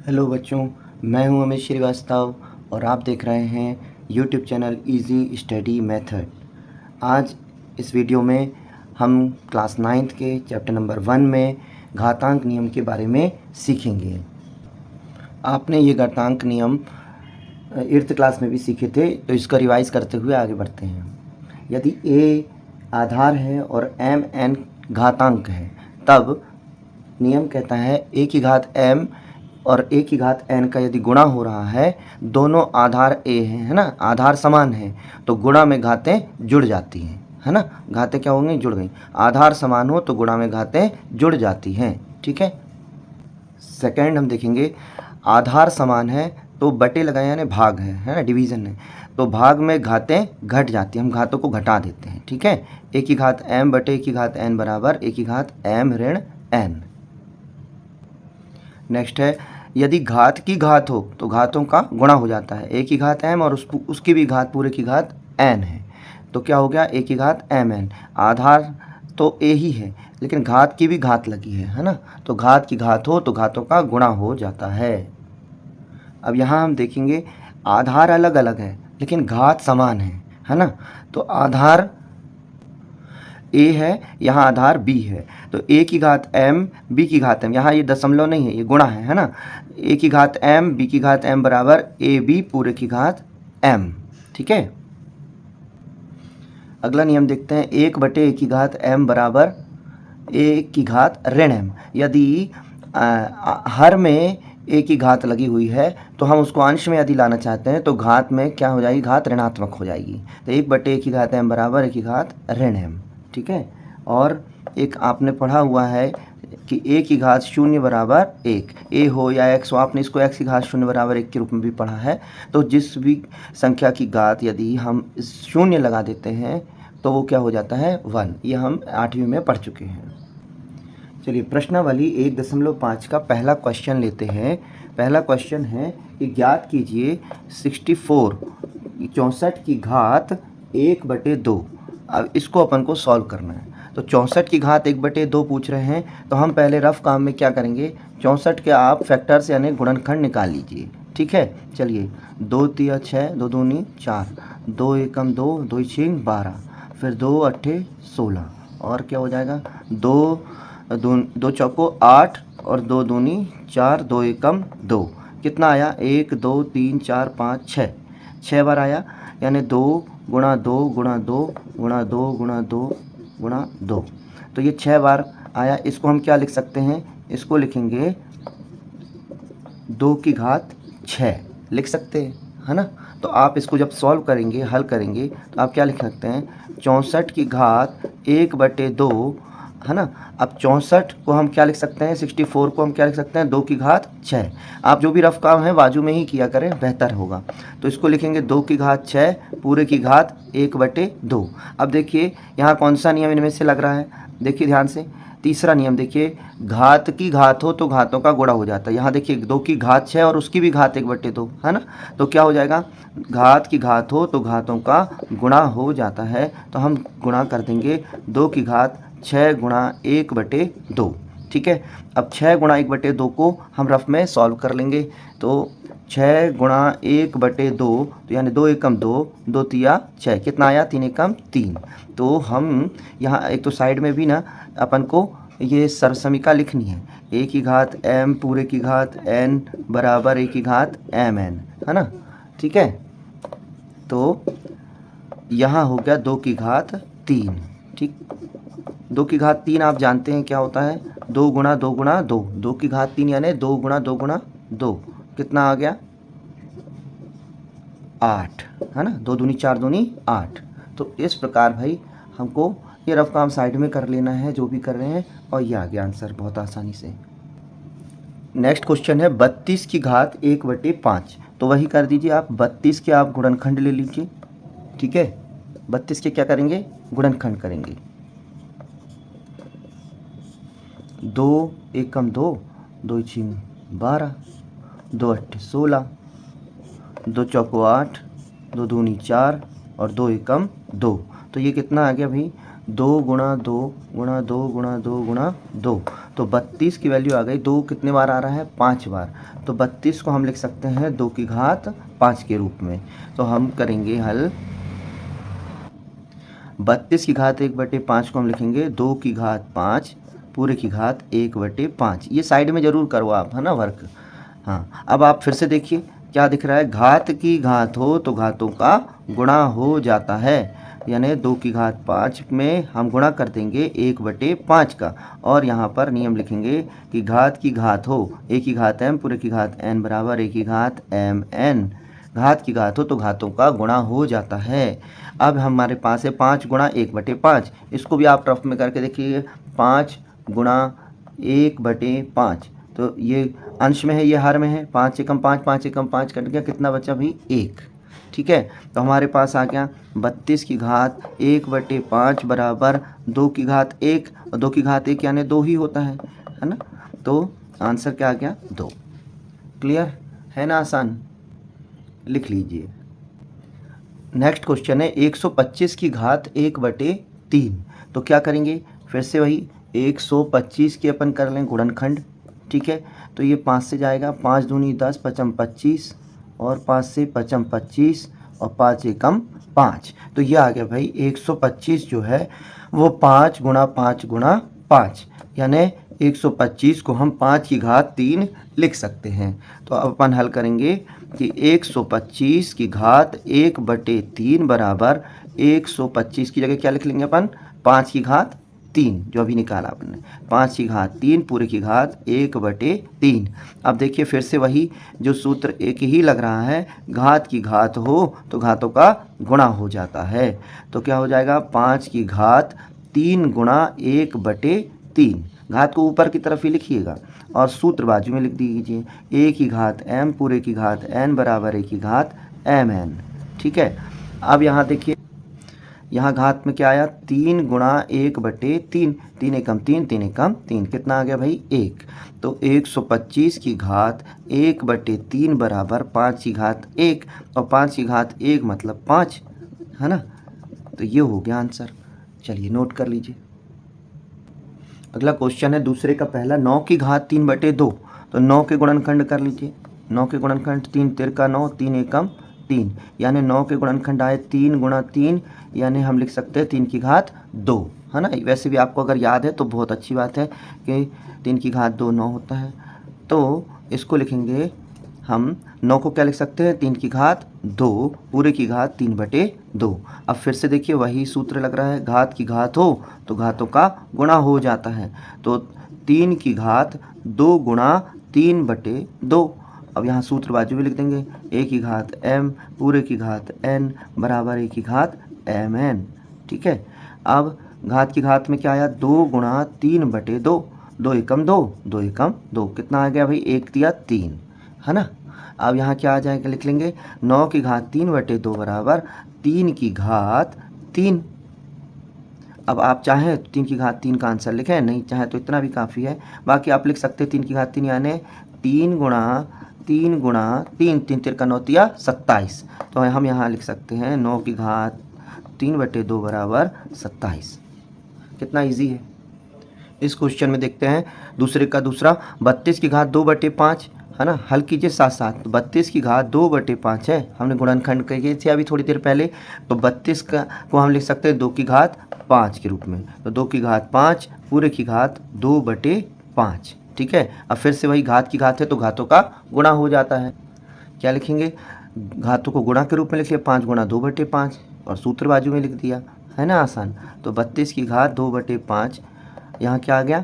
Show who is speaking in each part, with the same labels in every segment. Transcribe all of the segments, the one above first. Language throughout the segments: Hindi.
Speaker 1: हेलो बच्चों, मैं हूं अमित श्रीवास्तव और आप देख रहे हैं YouTube channel easy study method. आज इस वीडियो में हम क्लास 9th के चैप्टर नंबर 1 में घातांक नियम के बारे में सीखेंगे। आपने ये घातांक नियम 8th क्लास में भी सीखे थे, तो इसका रिवाइज करते हुए आगे बढ़ते हैं। यदि a आधार है और m n घातांक है, तब नियम कहता है a की घात m और a की घात n का यदि गुणा हो रहा है, दोनों आधार a है ना, आधार समान है, तो गुणा में घातें जुड़ जाती हैं, है ना। घातें क्या होंगी? जुड़ गई। आधार समान हो तो गुणा में घातें जुड़ जाती हैं, ठीक है। सेकंड हम देखेंगे, आधार समान है तो बटे लगाए यानी भाग है ना, डिवीज़न है, तो भाग में घातें घट जाती हैं, हम घातों को घटा देते हैं, ठीक है। a की घात m बटे a की घात n बराबर a की घात m ऋण n। नेक्स्ट है, यदि घात की घात हो तो घातों का गुणा हो जाता है। a की घात m और उसकी भी घात पूरे की घात n है, तो क्या हो गया? a की घात mn। आधार तो a ही है, लेकिन घात की भी घात लगी है ना, तो घात की घात हो तो घातों का गुणा हो जाता है। अब यहाँ हम देखेंगे, आधार अलग अलग है लेकिन घात समान है ना, तो आधार a है, यहाँ आधार b है, तो a की घात m b की घात m, यहाँ ये दशमलव नहीं है, ये गुणा है ना। a की घात m b की घात m बराबर a b पूरे की घात m, ठीक है। अगला नियम देखते हैं, 1 बटे a की घात m बराबर a की घात ऋण m। यदि हर में a की घात लगी हुई है तो हम उसको अंश में यदि लाना चाहते हैं तो घात में क्या हो जाएगी? घात ऋणात्मक हो जाएगी। तो 1 बटे a की घात m बराबर a की घात ऋण m, ठीक है। और एक आपने पढ़ा हुआ है कि a की घात 0 बराबर 1, a हो या x हो, आपने इसको x की घात 0 बराबर 1 के रूप में भी पढ़ा है। तो जिस भी संख्या की घात यदि हम 0 लगा देते हैं तो वो क्या हो जाता है? 1। ये हम 8वीं में पढ़ चुके हैं। चलिए प्रश्नावली 1.5 का पहला क्वेश्चन लेते हैं। पहला क्वेश्चन है कि ज्ञात कीजिए 64 की घात 1/2। अब इसको अपन को सॉल्व करना है, तो 64 की घात 1/2 पूछ रहे हैं, तो हम पहले रफ काम में क्या करेंगे? 64 के आप फैक्टर्स यानी गुणनखंड निकाल लीजिए, ठीक है। चलिए 2 तिया 6, 2 दूनी 4, 2 एकम 2, 2 छींग 12, फिर 2 अट्ठे 16, और क्या हो जाएगा? 2 चौको 8 और 2 दूनी 4, 2 एकम 2, कितना आया? 1 2 3 4 5 6, 6 बार आया, यानी 2 गुणा 2 गुणा 2 गुणा 2 गुणा 2 गुणा 2, तो ये 6 बार आया। इसको हम क्या लिख सकते हैं? इसको लिखेंगे 2 की घात 6 लिख सकते हैं, है ना। तो आप इसको जब सॉल्व करेंगे, हल करेंगे, तो आप क्या लिख सकते हैं? 64 की घात 1/2, है ना। अब 64 को हम क्या लिख सकते हैं? 64 को हम क्या लिख सकते हैं? 2 की घात 6। आप जो भी रफ काम है बाजू में ही किया करें, बेहतर होगा। तो इसको लिखेंगे 2 की घात 6 पूरे की घात 1/2। अब देखिए यहाँ कौन सा नियम इनमें से लग रहा है, देखिए ध्यान से। तीसरा नियम देखिए, घात की घात हो तो घातों का गुणा हो जाता है। यहाँ देखिए 2 की घात 6 और उसकी भी घात 1/2, है ना, तो क्या हो जाएगा? घात की घात हो तो घातों का गुणा हो जाता है, तो हम गुणा कर देंगे 2 की घात 6 गुणा 1/2, ठीक है। अब 6 गुणा 1/2 को हम रफ में सॉल्व कर लेंगे, तो 6 गुणा 1/2, तो यानी 2 एकम 2, 2 तिया 6, कितना आया? 3 एकम 3। तो हम यहाँ एक तो साइड में भी ना अपन को ये सरसमीका लिखनी है, a की घात m पूरे की घात n बराबर a की घात mn, है ना, ठीक है। तो यहाँ हो गया 2 की घात 3, ठीक। 2 की घात 3 आप जानते हैं क्या होता है? 2 गुणा 2 गुणा 2, 2 की घात 3 यानी 2 गुणा 2 गुणा 2, कितना आ गया? 8, है ना। 2 दूनी 4 दूनी 8। तो इस प्रकार भाई हमको ये रफ काम साइड में कर लेना है जो भी कर रहे हैं, और ये आ गया आंसर बहुत आसानी से। नेक्स्ट क्वेश्चन है 32 की घात 1/5, तो वही कर दीजिए आप। 32 के आप गुणनखंड ले लीजिए, ठीक है। 32 के क्या करेंगे? गुणनखंड करेंगे। 2 एकम 2, 2 छींग 12, 2 अट्ठे 16, 2 चौको 8, 2 दूनी 4 और 2 एकम 2, तो ये कितना आ गया भाई? 2 गुणा 2 गुणा 2 गुणा 2 गुणा 2, तो 32 की वैल्यू आ गई, 2 कितने बार आ रहा है, 5 बार। तो 32 को हम लिख सकते हैं 2 की घात 5 के रूप में। तो हम करेंगे हल, 32 की घात 1/5 को हम लिखेंगे 2 की घात 5 पूरे की घात 1/5। ये साइड में ज़रूर करो आप, है ना वर्क। हाँ, अब आप फिर से देखिए क्या दिख रहा है, घात की घात हो तो घातों का गुणा हो जाता है, यानी 2 की घात 5 में हम गुणा कर देंगे 1/5 का, और यहाँ पर नियम लिखेंगे कि घात की घात हो, a की घात m पूरे की घात n बराबर a की घात mn। घात की घात हो तो घातों का गुणा हो जाता है। अब हमारे पास है 5 गुणा 1/5, इसको भी आप रफ में करके देखिए, 5 गुणा 1/5, तो ये अंश में है, ये हर में है, 5 एकम 5, 5 एकम 5 कट गया, कितना बचा भाई 1। ठीक है, तो हमारे पास आ गया 32 की घात 1/5 बराबर 2 की घात 1, और 2 की घात 1 यानी 2 ही होता है ना। तो आंसर क्या आ गया, 2। क्लियर है ना, आसान, लिख लीजिए। नेक्स्ट क्वेश्चन है 125 की घात 1/3। तो क्या करेंगे, फिर से वही 125 की अपन कर लें गुणनखंड। ठीक है, तो ये 5 से जाएगा, 5 दूनी 10, 5 25, और 5 से 5 25, और 5 एकम 5। तो ये आ गया भाई 125 जो है वो 5 गुणा 5 गुणा 5, यानी 125 को हम 5 की घात 3 लिख सकते हैं। तो अब अपन हल करेंगे कि 125 की घात 1/3 बराबर 125 की जगह क्या लिख लेंगे अपन, 5 की घात 3 जो अभी निकाला आपने, 5 की घात 3 पूरे की घात 1/3। अब देखिए फिर से वही जो सूत्र एक ही लग रहा है, घात की घात हो तो घातों का गुणा हो जाता है। तो क्या हो जाएगा, 5 की घात 3 गुणा 1/3, घात को ऊपर की तरफ ही लिखिएगा और सूत्र बाजू में लिख दीजिए, a की घात m पूरे की घात n बराबर a की घात mn। ठीक है, अब यहाँ देखिए, यहाँ घात में क्या आया, 3 गुणा 1/3, 3 एकम 3, 3 एकम 3, कितना आ गया भाई 1। तो 125 की घात 1/3 बराबर 5 की घात 1, और 5 की घात 1 मतलब 5, है ना। तो ये हो गया आंसर, चलिए नोट कर लीजिए। अगला क्वेश्चन है दूसरे का पहला, 9 की घात 3/2। तो 9 के गुणनखंड कर लीजिए, 9 के गुणनखंड 3 तिरका 9, 3 एकम 3, यानी 9 के गुणनखंड आए 3 गुणा 3, यानी हम लिख सकते हैं 3 की घात 2, है ना। वैसे भी आपको अगर याद है तो बहुत अच्छी बात है कि 3 की घात 2 9 होता है। तो इसको लिखेंगे हम, 9 को क्या लिख सकते हैं, 3 की घात 2 पूरे की घात 3/2। अब फिर से देखिए वही सूत्र लग रहा है, घात की घात हो तो घातों का गुणा हो जाता है। तो 3 की घात 2 गुणा 3/2। अब यहाँ सूत्र बाजू में लिख देंगे, a की घात m पूरे की घात n बराबर a की घात mn। ठीक है, अब घात की घात में क्या आया, 2 गुणा 3/2, 2 एकम 2, 2 एकम 2, कितना आ गया भाई 1 दिया 3, है ना। अब यहाँ क्या आ जाएगा, लिख लेंगे 9 की घात 3/2 बराबर 3 की घात 3। अब आप चाहें तो 3 की घात 3 का आंसर लिखें, नहीं चाहे तो इतना भी काफ़ी है। बाकी आप लिख सकते हैं 3 की घात 3 यानी 3 गुणा 3 गुणा 3, 3 तिरका 9 तिया 27। तो हम यहाँ लिख सकते हैं 9 की घात 3/2 बराबर 27। कितना इजी है। इस क्वेश्चन में देखते हैं दूसरे का दूसरा, 32 की घात 2/5, है ना। हल कीजिए साथ साथ, 32 की घात 2/5 है, हमने गुणनखंड किए थे अभी थोड़ी देर पहले। तो 32 का को हम लिख सकते हैं 2 की घात 5 के रूप में। तो 2 की घात 5 पूरे की घात 2/5। ठीक है, अब फिर से वही घात की घात है तो घातों का गुणा हो जाता है। क्या लिखेंगे, घातों को गुणा के रूप में लिखिए, 5 गुणा 2/5, और सूत्र बाजू में लिख दिया, है ना आसान। तो 32 की घात 2/5, यहाँ क्या आ गया,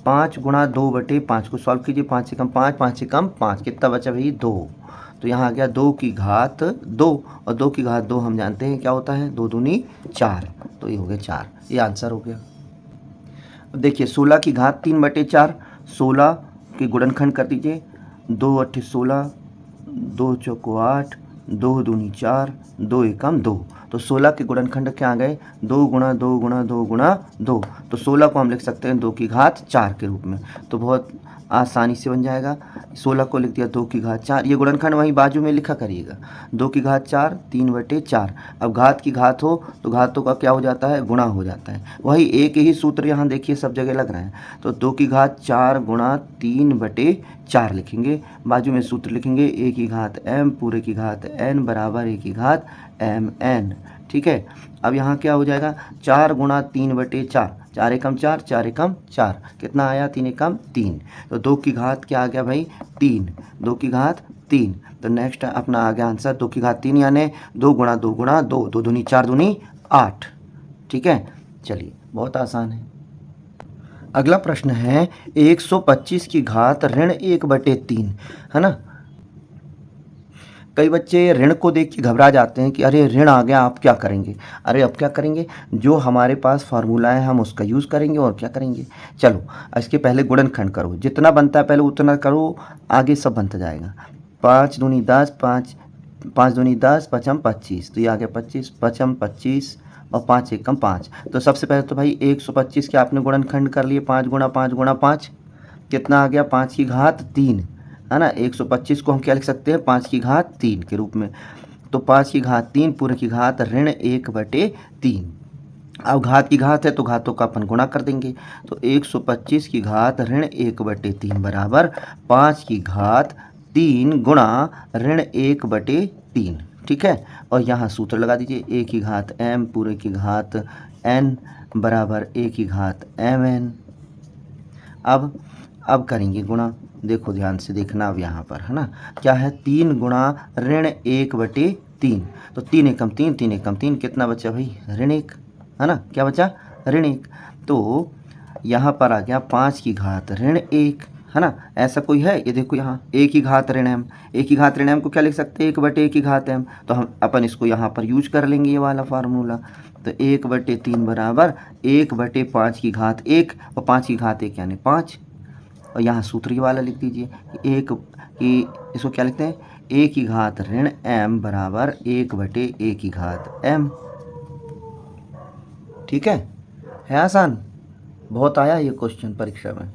Speaker 1: 5 गुणा 2/5 को सॉल्व कीजिए, 5 से कम 5, 5 से कम 5, कितना बचा भाई 2। तो यहाँ आ गया 2 की घात 2, और 2 की घात 2 हम जानते हैं क्या होता है, 2 दूनी 4, तो ये हो गया 4, ये आंसर हो गया। अब देखिए 16 की घात 3/4, 16 के गुणनखंड कर दीजिए, 2 8 16, 2 चौको 8, 2 दूनी 4, 2 एकम 2। तो 16 के गुणनखंड क्या आ गए, 2 गुणा 2 गुणा 2 गुणा 2। तो 16 को हम लिख सकते हैं 2 की घात 4 के रूप में। तो बहुत आसानी से बन जाएगा। 16 को लिख दिया 2 की घात 4, ये गुणनखंड वहीं बाजू में लिखा करिएगा। 2 की घात 4 3/4। अब घात की घात हो तो घातों का क्या हो जाता है, गुणा हो जाता है। वही एक ही सूत्र यहाँ देखिए सब जगह लग रहा है। तो 2 की घात 4 गुणा 3/4 लिखेंगे, बाजू में सूत्र लिखेंगे a की घात m पूरे की घात n बराबर a की घात mn। ठीक है, अब यहाँ क्या हो जाएगा, 4 गुणा 3/4, 4 एकम 4, 4 एकम 4, कितना आया, 3 एकम 3। तो 2 की घात क्या आ गया भाई, 3, 2 की घात 3। तो नेक्स्ट अपना आ गया आंसर 2 की घात 3 यानी 2 गुणा 2 गुणा 2, 2 दूनी 4 दूनी 8। ठीक है, चलिए बहुत आसान है। अगला प्रश्न है 125 की घात ऋण 1/3, है ना। कई बच्चे ऋण को देख के घबरा जाते हैं कि अरे ऋण आ गया, आप क्या करेंगे। अरे अब क्या करेंगे, जो हमारे पास फार्मूला है हम उसका यूज़ करेंगे और क्या करेंगे। चलो इसके पहले गुणनखंड करो, जितना बनता है पहले उतना करो, आगे सब बनता जाएगा। 5 दूनी 10, 5 5 दूनी 10, 5 25, तो ये आ गया 25, 5 25 और 5 एकम 5। तो सबसे पहले तो भाई 125 के आपने गुणनखंड कर लिए, 5 गुणा 5 गुणा 5, कितना आ गया, 5 की घात 3, है ना। 125 को हम क्या लिख सकते हैं, 5 की घात 3 के रूप में। तो 5 की घात 3 पूरे की घात ऋण 1/3। अब घात की घात है तो घातों का अपन गुणा कर देंगे। तो 125 की घात ऋण 1/3 बराबर 5 की घात 3 गुणा ऋण 1/3। ठीक है, और यहाँ सूत्र लगा दीजिए, a की घात m पूरे की घात n बराबर a की घात mn। अब करेंगे गुणा, देखो ध्यान से देखना अब यहाँ पर, है ना। क्या है, 3 गुणा ऋण 1/3, तो 3 एकम 3, 3 एकम 3, कितना बचा भाई, ऋण 1, है ना। क्या बचा, ऋण 1। तो यहाँ पर आ गया 5 की घात ऋण 1, है ना। ऐसा कोई है, ये देखो यहाँ a की घात ऋण m, a की घात ऋण m को क्या लिख सकते हैं, 1/a की घात m। तो हम अपन इसको यहाँ पर यूज कर लेंगे ये वाला फार्मूला। तो 1/3 बराबर 1/5 की घात 1 और 5 की घात 1 यानी 5। और यहाँ सूत्र वाला लिख दीजिए, एक की इसको क्या लिखते हैं, a की घात ऋण m बराबर 1/a की घात m। ठीक है आसान, बहुत आया ये क्वेश्चन परीक्षा में।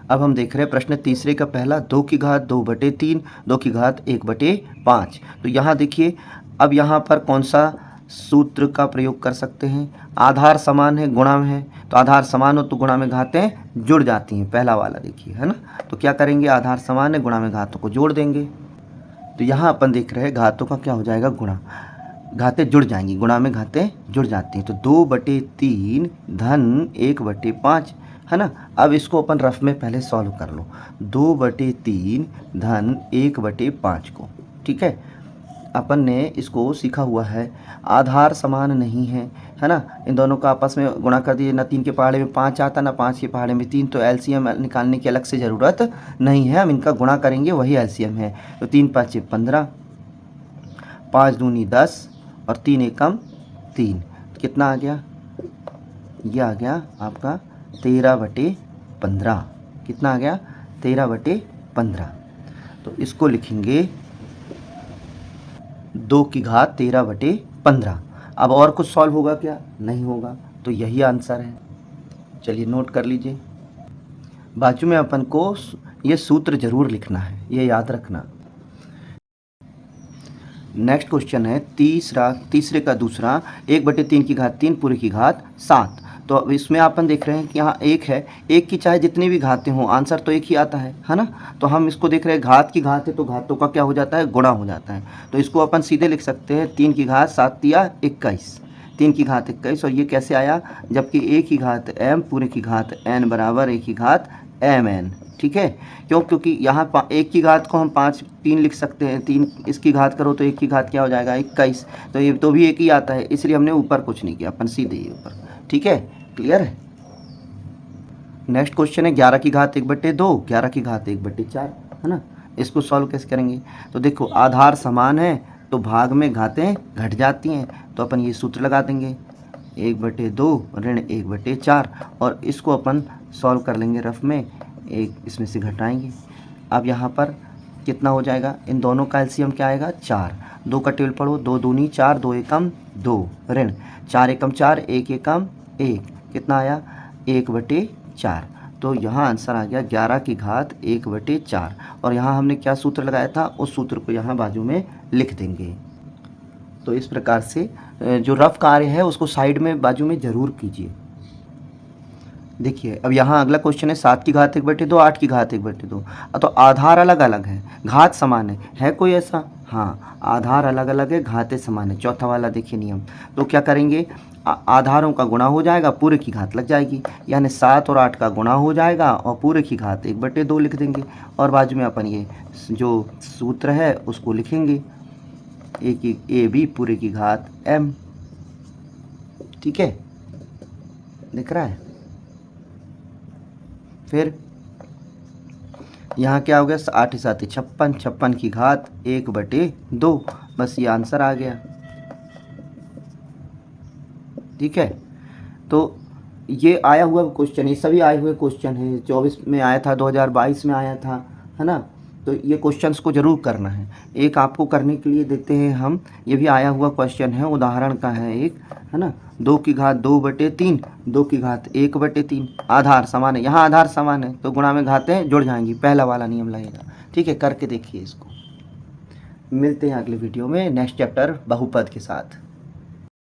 Speaker 1: अब हम देख रहे हैं प्रश्न तीसरे का पहला, 2 की घात 2/3, 2 की घात 1/5। तो यहाँ देखिए, अब यहाँ पर कौन सा सूत्र का प्रयोग कर सकते हैं, आधार समान है गुणा में है, तो आधार समान हो तो गुणा में घातें जुड़ जाती हैं, पहला वाला देखिए, है ना। तो क्या करेंगे, आधार समान है गुणा में घातों को जोड़ देंगे। तो यहाँ अपन देख रहे हैं घातों का क्या हो जाएगा, गुणा, घातें जुड़ जाएंगी, गुणा में घातें जुड़ जाती हैं। तो 2/3 धन 1/5, है ना। अब इसको अपन रफ में पहले सॉल्व कर लो, 2/3 धन 1/5 को। ठीक है, अपन ने इसको सीखा हुआ है, आधार समान नहीं है ना। इन दोनों का आपस में गुणा कर दिए, ना 3 के पहाड़े में 5 आता ना 5 के पहाड़े में 3, तो एलसीएम निकालने की अलग से ज़रूरत नहीं है, हम इनका गुणा करेंगे वही एलसीएम है। तो 3 5 15, 5 दूनी 10 और 3 एकम 3, कितना आ गया, ये आ गया आपका 13/15। कितना आ गया, 13/15। तो इसको लिखेंगे 2 की घात 13/15। अब और कुछ सॉल्व होगा क्या, नहीं होगा, तो यही आंसर है। चलिए नोट कर लीजिए, बाजू में अपन को ये सूत्र जरूर लिखना है, ये याद रखना। नेक्स्ट क्वेश्चन है तीसरे का दूसरा, 1/3 की घात 3 पूरे की घात 7। तो अब इसमें अपन देख रहे हैं कि यहाँ एक है, एक की चाहे जितनी भी घातें हों आंसर तो एक ही आता है ना। तो हम इसको देख रहे हैं, घात की घात है तो घातों का क्या हो जाता है, गुणा हो जाता है। तो इसको अपन सीधे लिख सकते हैं, 3 की घात 7 या 21, 3 की घात 21। और ये कैसे आया, जबकि a की घात m पूरे की घात n बराबर a की घात mn। ठीक है, क्योंकि यहाँ 1 की घात को हम 3 लिख सकते हैं, 3 इसकी घात करो तो 1 की घात क्या हो जाएगा, 21। तो ये तो भी एक ही आता है, इसलिए हमने ऊपर कुछ नहीं किया, अपन सीधे ही ऊपर। ठीक है, क्लियर है। नेक्स्ट क्वेश्चन है 11 की घात 1/2, 11 की घात 1/4, है ना। इसको सॉल्व कैसे करेंगे, तो देखो आधार समान है तो भाग में घातें घट जाती हैं, तो अपन ये सूत्र लगा देंगे, 1/2 ऋण 1/4। और इसको अपन सॉल्व कर लेंगे रफ में, एक इसमें से घटाएंगे। अब यहाँ पर कितना हो जाएगा, इन दोनों का एलसीएम क्या आएगा, 4। 2 का टेबल पढ़ो, 2 दूनी 4, 2 एकम 2, ऋण 4 एकम 4, 1 एकम 1, कितना आया, 1/4। तो यहाँ आंसर आ गया 11 की घात 1/4। और यहाँ हमने क्या सूत्र लगाया था, उस सूत्र को यहाँ बाजू में लिख देंगे। तो इस प्रकार से जो रफ कार्य है उसको साइड में बाजू में ज़रूर कीजिए। देखिए अब यहाँ अगला क्वेश्चन है 7 की घात 1/2, 8 की घात 1/2। तो आधार अलग अलग है, घात समान है कोई ऐसा? हाँ, आधार अलग अलग है, घातें समान है। चौथा वाला देखिए नियम। तो क्या करेंगे, आधारों का गुणा हो जाएगा, पूरे की घात लग जाएगी, यानी 7 और 8 का गुणा हो जाएगा और पूरे की घात 1/2 लिख देंगे। और बाजू में अपन ये जो सूत्र है उसको लिखेंगे, ए बी पूरे की घात m। ठीक है, दिख रहा है? फिर यहाँ क्या हो गया, 8 7 56, 56 की घात 1/2। बस ये आंसर आ गया। ठीक है, तो ये आया हुआ क्वेश्चन, ये सभी आए हुए क्वेश्चन हैं। 24 में आया था, 2022 में आया था, है ना? तो ये क्वेश्चंस को ज़रूर करना है। एक आपको करने के लिए देते हैं हम, ये भी आया हुआ क्वेश्चन है, उदाहरण का है एक, है ना? 2 की घात 2/3, 2 की घात 1/3। आधार समान है, यहाँ आधार समान है तो गुणा में घातें जुड़ जाएंगी, पहला वाला नियम लगेगा। ठीक है, करके देखिए इसको। मिलते हैं अगले वीडियो में नेक्स्ट चैप्टर बहुपद के साथ।